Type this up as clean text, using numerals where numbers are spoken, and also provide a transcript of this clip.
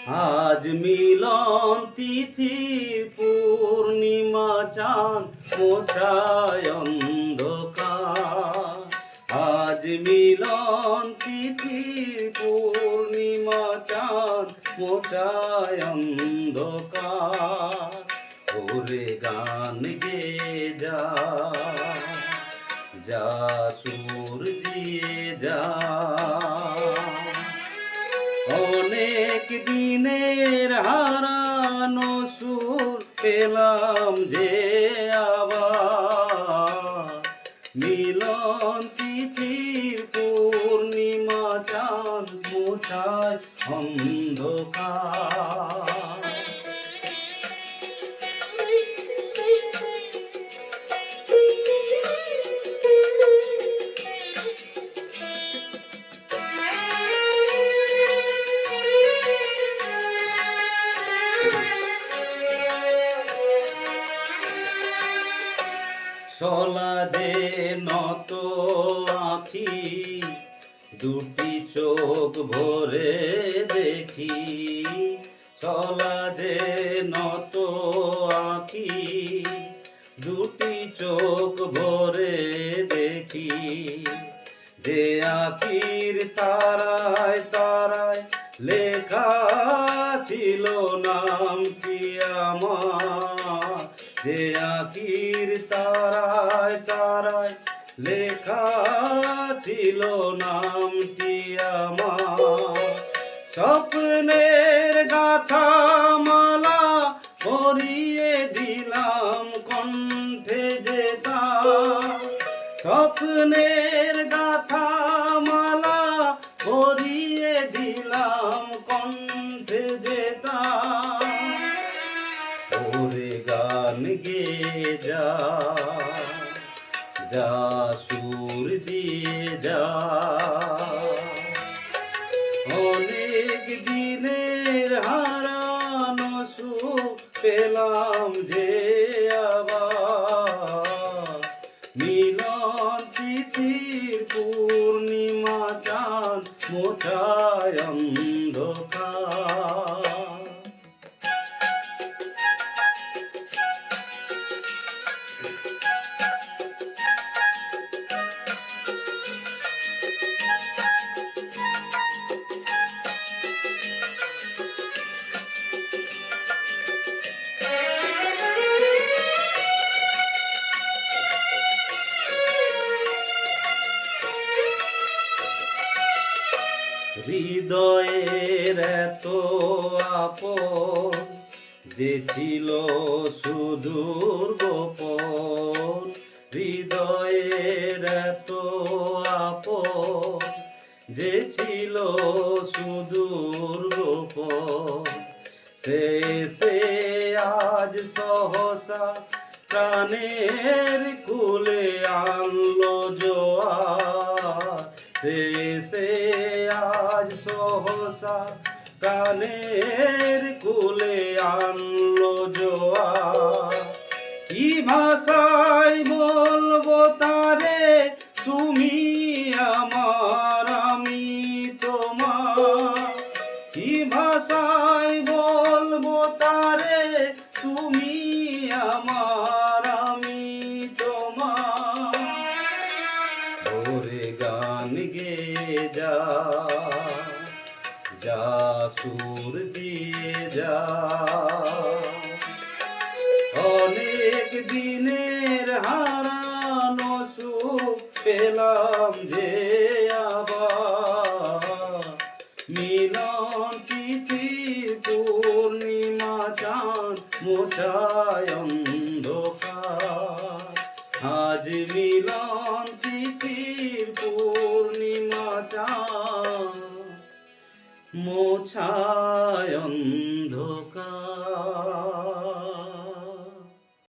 আজ মিলন তিথির পূর্ণিমা চাঁদ মোছায় অন্ধকার। আজ মিলন তিথির পূর্ণিমা চাঁদ মোছায় অন্ধকার। ওরে গান গে যা, যা সুর দিয়ে যা, অনেক দিনের হারানো সুর পেলাম যে আবার। মিলন তিথির পূর্ণিমা চাঁদ মোছায় অন্ধকার। চলা যে নত আঁখি, দুটি চোখ ভরে দেখি। চলা যে নত আঁখি, দুটি চোখ ভরে দেখি। যে আঁখির তারায় তারায় লেখা ছিল নামটি আমার। যে আঁখির তারায় তারায় লেখা ছিল নামটি আমার। স্বপ্নের গাথা মালা পরিয়ে দিলাম কণ্ঠে যে তার। স্বপ্নের গাথা মালা পরিয়ে দিলাম কণ্ঠে যে তার। ওরে গান গে যা, যা সুর দিয়ে যা, অনেক দিনের হারানো সুখ পেলাম যে আবার। মিলন তিথির পূর্ণিমা চাঁদ মোছায় অন্ধকার। হৃদয়ের এত আপন যে ছিল সুদূর গোপন। হৃদয়ের এত আপন যে ছিল সুদূর গোপন। সে আজ সহসা প্রাণের কুলে আনলো জোয়ার। সে আজ সহসা প্রাণের কুলে আনলো জোয়ার। কি ভাষায় বলবো তারে, তুমি আমার আমি তোমার। কি ভাষায় বলবো তারে, তুমি আমার আমি তোমার। ওরে গান গে যা, যা সুর দিয়ে যা, অনেক দিনের হারানো সুখ পেলাম যে আবার। মিলন তিথির পূর্ণিমা চাঁদ মোছায় অন্ধকার। আজ মিলন তিথির পূর্ণিমা চাঁদ মোছায় অন্ধকার।